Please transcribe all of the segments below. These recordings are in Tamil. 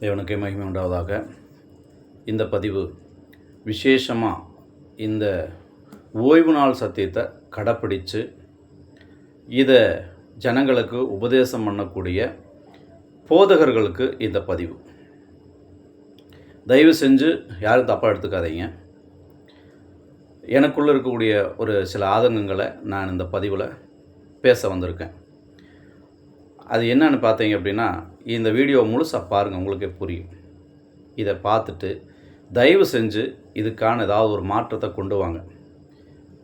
தேவனுக்கே மகிமை உண்டாவதாக. இந்த பதிவு விசேஷமாக இந்த ஓய்வு நாள் சத்தியத்தை கடைப்பிடித்து இதை ஜனங்களுக்கு உபதேசம் பண்ணக்கூடிய போதகர்களுக்கு இந்த பதிவு. தயவு செஞ்சு யாரும் தப்பாக எடுத்துக்காதீங்க. எனக்குள்ளே இருக்கக்கூடிய ஒரு சில ஆதங்கங்களை நான் இந்த பதிவில் பேச வந்திருக்கேன். அது என்னன்னு பார்த்தீங்க அப்படின்னா, இந்த வீடியோ முழுசாக பாருங்கள், உங்களுக்கே புரியும். இதை பார்த்துட்டு தயவு செஞ்சு இதுக்கான ஏதாவது ஒரு மாற்றத்தை கொண்டு வாங்க.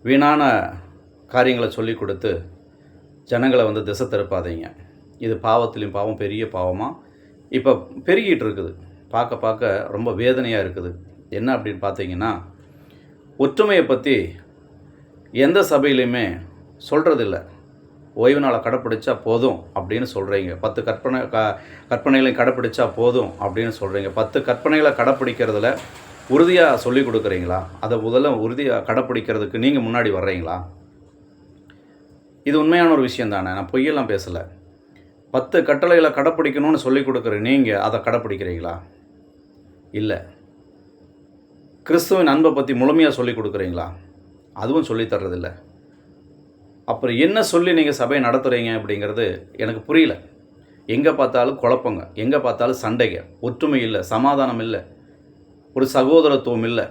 வீணான காரியங்களை சொல்லி கொடுத்து ஜனங்களை திசை திருப்பாதீங்க. இது பாவத்திலையும் பாவம், பெரிய பாவமாக இப்போ பெருகிட்டு இருக்குது. பார்க்க பார்க்க ரொம்ப வேதனையாக இருக்குது. என்ன அப்படின்னு பார்த்தீங்கன்னா, ஒற்றுமையை பற்றி எந்த சபையிலையுமே சொல்கிறதில்ல. ஓய்வு நாளை கடைப்பிடிச்சா போதும் அப்படின்னு சொல்கிறீங்க. 10 கற்பனைகளையும் கடைப்பிடிச்சா போதும் அப்படின்னு சொல்கிறீங்க. 10 கற்பனைகளை கடைப்பிடிக்கிறதுல உறுதியாக சொல்லி கொடுக்குறீங்களா? அதை முதல்ல உறுதியாக கடைப்பிடிக்கிறதுக்கு நீங்கள் முன்னாடி வர்றீங்களா? இது உண்மையான ஒரு விஷயம் தானே, நான் பொய்யெல்லாம் பேசலை. 10 கட்டளைகளை கடைப்பிடிக்கணும்னு சொல்லி கொடுக்குற நீங்கள் அதை கடைப்பிடிக்கிறீங்களா? இல்லை. கிறிஸ்துவின் அன்பை பற்றி முழுமையாக சொல்லி கொடுக்குறீங்களா? அதுவும் சொல்லித்தர்றதில்ல. அப்புறம் என்ன சொல்லி நீங்கள் சபையை நடத்துகிறீங்க அப்படிங்கிறது எனக்கு புரியல. எங்கே பார்த்தாலும் குழப்பங்க, எங்கே பார்த்தாலும் சண்டைங்க, ஒற்றுமை இல்லை, சமாதானம் இல்லை, ஒரு சகோதரத்துவம் இல்லை.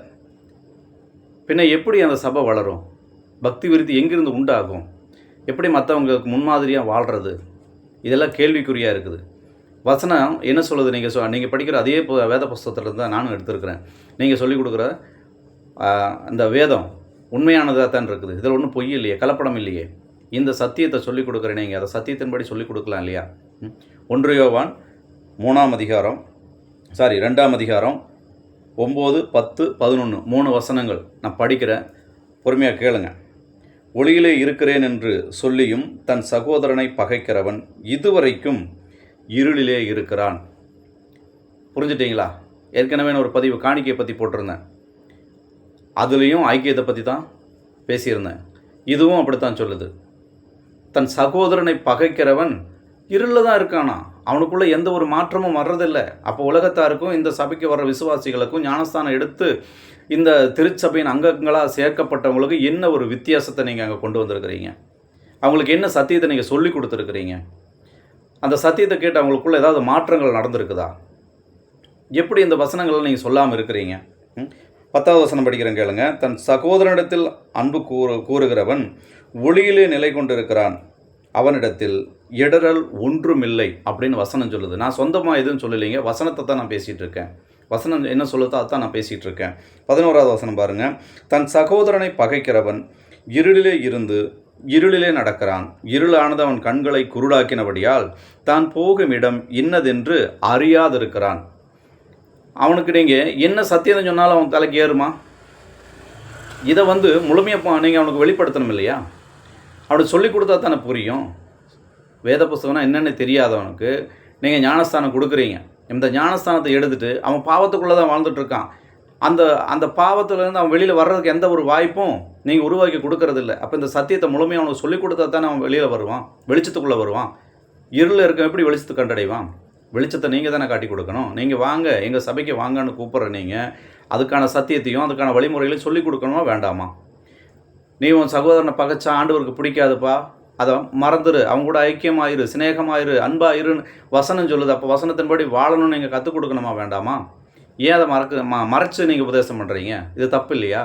பின்ன எப்படி அந்த சபை வளரும்? பக்தி விருத்தி எங்கிருந்து உண்டாகும்? எப்படி மற்றவங்களுக்கு முன்மாதிரியாக வாழ்கிறது? இதெல்லாம் கேள்விக்குறியாக இருக்குது. வசனம் என்ன சொல்லுது? நீங்கள் படிக்கிற அதே வேத புஸ்தகத்தில் தான் நானும் எடுத்திருக்கிறேன். நீங்கள் சொல்லிக் கொடுக்குற அந்த வேதம் உண்மையானதாக தான் இருக்குது. இதில் ஒன்றும் பொய் இல்லையே, கலப்படம் இல்லையே. இந்த சத்தியத்தை சொல்லிக் கொடுக்குற நீங்கள் அதை சத்தியத்தின்படி சொல்லிக் கொடுக்கலாம் இல்லையா? 1 யோவான் 2ஆம் அதிகாரம் 9, 10, 11 3 வசனங்கள் நான் படிக்கிறேன், பொறுமையாக கேளுங்க. ஒளியிலே இருக்கிறேன் என்று சொல்லியும் தன் சகோதரனை பகைக்கிறவன் இதுவரைக்கும் இருளிலே இருக்கிறான். புரிஞ்சுட்டிங்களா? ஏற்கனவே நான் ஒரு பதிவு காணிக்கையை பற்றி போட்டிருந்தேன். அதுலேயும் ஐக்கியத்தை பற்றி தான் பேசியிருந்தேன். இதுவும் அப்படித்தான் சொல்லுது. தன் சகோதரனை பகைக்கிறவன் இருளில் தான் இருக்கானா, அவனுக்குள்ளே எந்த ஒரு மாற்றமும் வர்றதில்லை. அப்போ உலகத்தாருக்கும் இந்த சபைக்கு வர்ற விசுவாசிகளுக்கும் ஞானஸ்தானம் எடுத்து இந்த திருச்சபையின் அங்கங்களாக சேர்க்கப்பட்டவங்களுக்கு என்ன ஒரு வித்தியாசத்தை நீங்கள் அங்கே கொண்டு வந்திருக்கிறீங்க? அவங்களுக்கு என்ன சத்தியத்தை நீங்கள் சொல்லி கொடுத்துருக்குறீங்க? அந்த சத்தியத்தை கேட்டு அவங்களுக்குள்ள ஏதாவது மாற்றங்கள் நடந்திருக்குதா? எப்படி இந்த வசனங்களை நீங்கள் சொல்லாமல் இருக்கிறீங்க? 10வது வசனம் படிக்கிறேன், கேளுங்க. தன் சகோதரனிடத்தில் அன்பு கூறுகிறவன் ஒளியிலே நிலை கொண்டிருக்கிறான், அவனிடத்தில் இடரல் ஒன்றுமில்லை அப்படின்னு வசனம் சொல்லுது. நான் சொந்தமாக எதுவும் சொல்லலைங்க, வசனத்தை தான் நான் பேசிகிட்டு இருக்கேன். வசனம் என்ன சொல்லுதோ அதான் நான் பேசிகிட்டு இருக்கேன். 11வது வசனம் பாருங்கள். தன் சகோதரனை பகைக்கிறவன் இருளிலே இருந்து இருளிலே நடக்கிறான், இருளானது அவன் கண்களை குருடாக்கினபடியால் தான் போகும் இடம் இன்னதென்று அறியாதிருக்கிறான். அவனுக்கு நீங்கள் என்ன சத்தியத்தை சொன்னாலும் அவன் தலைக்கு ஏறுமா? இதை முழுமையாக நீங்கள் அவனுக்கு வெளிப்படுத்தணும் இல்லையா? அவனுக்கு சொல்லி கொடுத்தா தானே புரியும். வேத புஸ்தகம்னா என்னென்னு தெரியாதவனுக்கு நீங்கள் ஞானஸ்தானம் கொடுக்குறீங்க. இந்த ஞானஸ்தானத்தை எடுத்துகிட்டு அவன் பாவத்துக்குள்ளே தான் வாழ்ந்துட்டுருக்கான். அந்த பாவத்திலேருந்து அவன் வெளியில் வர்றதுக்கு எந்த ஒரு வாய்ப்பும் நீங்கள் உருவாக்கி கொடுக்கறதில்ல. அப்போ இந்த சத்தியத்தை முழுமையாக அவனுக்கு சொல்லிக் கொடுத்தா தானே அவன் வெளியில் வருவான், வெளிச்சத்துக்குள்ளே வருவான். இருளில் இருக்க எப்படி வெளிச்சத்தை கண்டடைவான்? வெளிச்சத்தை நீங்கள் தானே காட்டி கொடுக்கணும். நீங்கள் வாங்க, எங்கள் சபைக்கு வாங்கன்னு கூப்பிட்ற நீங்கள் அதுக்கான சத்தியத்தையும் அதுக்கான வழிமுறைகளையும் சொல்லிக் கொடுக்கணுமா வேண்டாமா? நீ உன் சகோதரனை பகைச்சா ஆண்டவருக்கு பிடிக்காதுப்பா, அதை மறந்துடு, அவங்க கூட ஐக்கியமாயிரு, சிநேகமாயிரு, அன்பாயிருன்னு வசனம் சொல்லுது. அப்போ வசனத்தின்படி வாழணும்னு நீங்கள் கற்றுக் கொடுக்கணுமா வேண்டாமா? ஏன் அதை மறைச்சு நீங்கள் உபதேசம் பண்ணுறீங்க? இது தப்பு இல்லையா?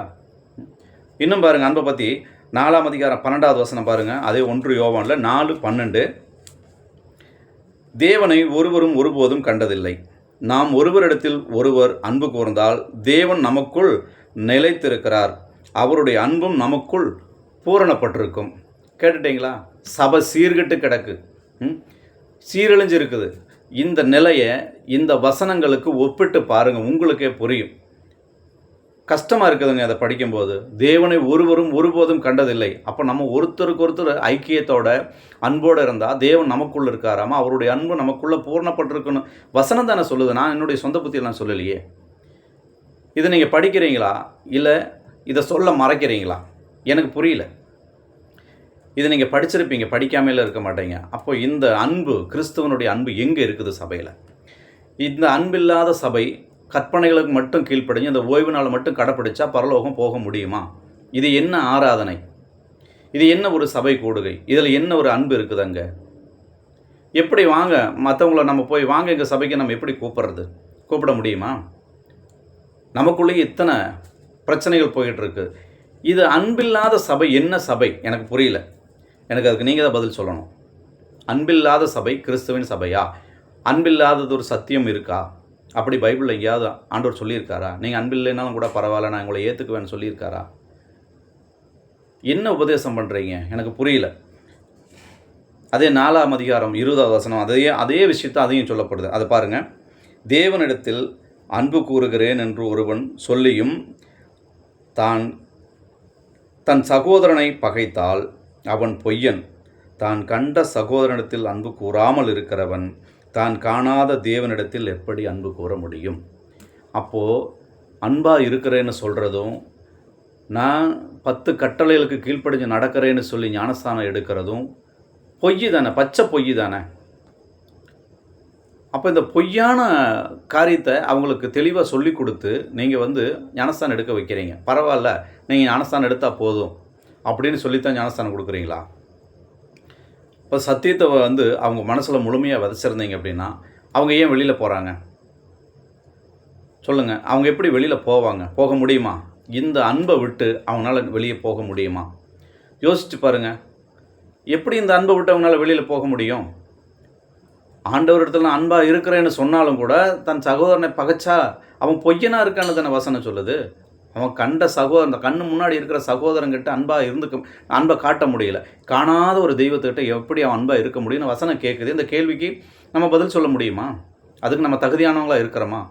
இன்னும் பாருங்கள், அன்பை பற்றி 4ஆம் அதிகாரம் 12வது வசனம் பாருங்கள். அதே 1 யோவானில் 4:12. தேவனை ஒருவரும் ஒருபோதும் கண்டதில்லை. நாம் ஒருவரிடத்தில் ஒருவர் அன்பு கூர்ந்தால் தேவன் நமக்குள் நிலைத்திருக்கிறார், அவருடைய அன்பும் நமக்குள் பூரணப்பட்டிருக்கும். கேட்டுட்டிங்களா? சபை சீர்கெட்டு கிடக்கு, சீரழிஞ்சு இருக்குது. இந்த நிலையை இந்த வசனங்களுக்கு ஒப்பிட்டு பாருங்கள், உங்களுக்கே புரியும். கஷ்டமாக இருக்குதுங்க அதை படிக்கும்போது. தேவனை ஒருவரும் ஒருபோதும் கண்டதில்லை. அப்போ நம்ம ஒருத்தருக்கு ஒருத்தர் ஐக்கியத்தோட அன்போடு இருந்தால் தேவன் நமக்குள்ளே இருக்காராமா, அவருடைய அன்பு நமக்குள்ளே பூர்ணப்பட்டிருக்கணும். வசனம் தானே சொல்லுது, நான் என்னுடைய சொந்த புத்தியெல்லாம் சொல்லலையே. இதை நீங்கள் படிக்கிறீங்களா இல்லை இதை சொல்ல மறைக்கிறீங்களா? எனக்கு புரியல. இதை நீங்கள் படிச்சிருப்பீங்க, படிக்காமையில் இருக்க மாட்டீங்க. அப்போ இந்த அன்பு, கிறிஸ்துவனுடைய அன்பு எங்கே இருக்குது சபையில்? இந்த அன்பில்லாத சபை கற்பனைகளுக்கு மட்டும் கீழ்ப்படிஞ்சு இந்த ஓய்வு நாள் மட்டும் கடைப்பிடிச்சா பரலோகம் போக முடியுமா? இது என்ன ஆராதனை? இது என்ன ஒரு சபை கூடுகை? இதில் என்ன ஒரு அன்பு இருக்குதுங்க? எப்படி வாங்க மற்றவங்கள நம்ம போய் வாங்க எங்கள் சபைக்கு நம்ம எப்படி கூப்பிட்றது? கூப்பிட முடியுமா? நமக்குள்ளேயே இத்தனை பிரச்சனைகள் போயிட்டுருக்கு. இது அன்பில்லாத சபை என்ன சபை? எனக்கு புரியல. எனக்கு அதுக்கு நீங்கள் தான் பதில் சொல்லணும். அன்பில்லாத சபை கிறிஸ்துவின் சபையா? அன்பில்லாதது ஒரு சத்தியம் இருக்கா? அப்படி பைபிளில் எங்கேயாவது ஆண்டவர் சொல்லியிருக்காரா? நீங்கள் அன்பில்லைனாலும் கூட பரவாயில்ல, நான் உங்களை ஏற்றுக்குவேன்னு சொல்லியிருக்காரா? என்ன உபதேசம் பண்ணுறீங்க? எனக்கு புரியல. அதே 4ஆம் அதிகாரம் 20வது வசனம் அதே விஷயத்தை அதையும் சொல்லப்படுது. அதை பாருங்கள். தேவனிடத்தில் அன்பு கூறுகிறேன் என்று ஒருவன் சொல்லியும் தன் சகோதரனை பகைத்தால் அவன் பொய்யன். தான் கண்ட சகோதரனிடத்தில் அன்பு கூறாமல் இருக்கிறவன் தான் காணாத தேவனிடத்தில் எப்படி அன்பு கூற முடியும்? அப்போது அன்பாக இருக்கிறேன்னு சொல்கிறதும், நான் 10 கட்டளைகளுக்கு கீழ்ப்படிஞ்சு நடக்கிறேன்னு சொல்லி ஞானஸ்தானம் எடுக்கிறதும் பொய் தானே, பச்சை பொய் தானே. அப்போ இந்த பொய்யான காரியத்தை அவங்களுக்கு தெளிவாக சொல்லி கொடுத்து நீங்கள் ஞானஸ்தானம் எடுக்க வைக்கிறீங்க. பரவாயில்ல, நீங்கள் ஞானஸ்தானம் எடுத்தால் போதும் அப்படின்னு சொல்லித்தான் ஞானஸ்தானம் கொடுக்குறீங்களா? இப்போ சத்தியத்தை அவங்க மனசில் முழுமையாக விதைச்சிருந்தீங்க அப்படின்னா அவங்க ஏன் வெளியில் போகிறாங்க? சொல்லுங்கள். அவங்க எப்படி வெளியில் போவாங்க? போக முடியுமா? இந்த அன்பை விட்டு அவங்களால வெளியே போக முடியுமா? யோசிச்சு பாருங்கள். எப்படி இந்த அன்பை விட்டு அவங்களால வெளியில் போக முடியும்? ஆண்டவரிடத்துல நான் அன்பாக இருக்கிறேன்னு சொன்னாலும் கூட தன் சகோதரனை பகைச்சா அவன் பொய்யனாக இருக்கான்னு தானே வசனம் சொல்லுது. அவன் கண்ட சகோதரன், கண்ணு முன்னாடி இருக்கிற சகோதரங்கிட்ட அன்பை காட்ட முடியல. காணாத ஒரு தெய்வத்துக்கிட்ட எப்படி அவன் அன்பாக இருக்க முடியும்னு வசனம் கேட்குது. இந்த கேள்விக்கு நம்ம பதில் சொல்ல முடியுமா? அதுக்கு நம்ம தகுதியானவங்களாக இருக்கிறோமா?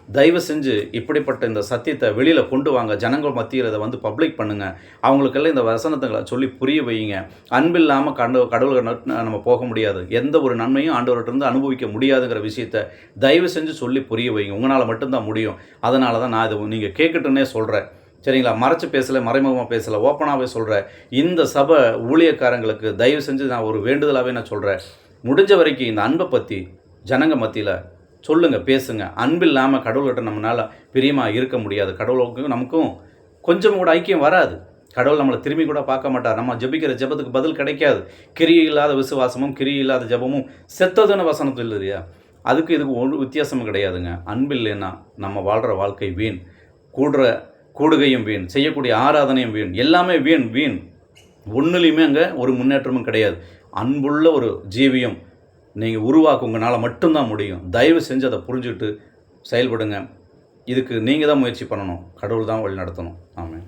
தயவு செஞ்சு இப்படிப்பட்ட இந்த சத்தியத்தை வெளியில் கொண்டு வாங்க. ஜனங்கள் மத்தியில் இதை பப்ளிக் பண்ணுங்கள். அவங்களுக்கெல்லாம் இந்த வசனத்துங்களை சொல்லி புரிய வையுங்க. அன்பில்லாமல் கடவுளை நம்ம போக முடியாது. எந்த ஒரு நன்மையும் ஆண்டவர்கிட்ட அனுபவிக்க முடியாதுங்கிற விஷயத்தை தயவு செஞ்சு சொல்லி புரிய வைங்க. உங்களால் மட்டும்தான் முடியும். அதனால தான் நான் இதை நீங்கள் கேட்கட்டுன்னே சொல்கிறேன். சரிங்களா? மறைச்சு பேசலை, மறைமுகமாக பேசலை, ஓப்பனாகவே சொல்கிறேன். இந்த சபை ஊழியக்காரங்களுக்கு தயவு செஞ்சு நான் ஒரு வேண்டுதலாகவே நான் சொல்கிறேன். முடிஞ்ச வரைக்கும் இந்த அன்பை பற்றி ஜனங்க மத்தியில் சொல்லுங்கள், பேசுங்க. அன்பில்லாமல் கடவுள்கிட்ட நம்மளால் பிரியமாக இருக்க முடியாது. கடவுளுக்கும் நமக்கும் கொஞ்சம் கூட ஐக்கியம் வராது. கடவுள் நம்மளை திரும்பி கூட பார்க்க மாட்டார். நம்ம ஜெபிக்கிற ஜெபத்துக்கு பதில் கிடைக்காது. கிரியை இல்லாத விசுவாசமும் கிரியை இல்லாத ஜெபமும் செத்ததுன்னு வசனத்தில் இல்லையா? அதுக்கு இதுக்கு ஒரு வித்தியாசமும் கிடையாதுங்க. அன்பில்லைன்னா நம்ம வாழ்கிற வாழ்க்கை வீண், கூடுகையும் வீண், செய்யக்கூடிய ஆராதனையும் வீண், எல்லாமே வீண். ஒன்றுலையுமே அங்கே ஒரு முன்னேற்றமும் கிடையாது. அன்புள்ள ஒரு ஜீவியம் நீங்கள் உருவாக்க உங்களால் மட்டும்தான் முடியும். தயவு செஞ்சு அதை புரிஞ்சுக்கிட்டு செயல்படுங்க. இதுக்கு நீங்கள் தான் முயற்சி பண்ணணும். கடவுள் தான் வழி நடத்தணும். ஆமென்.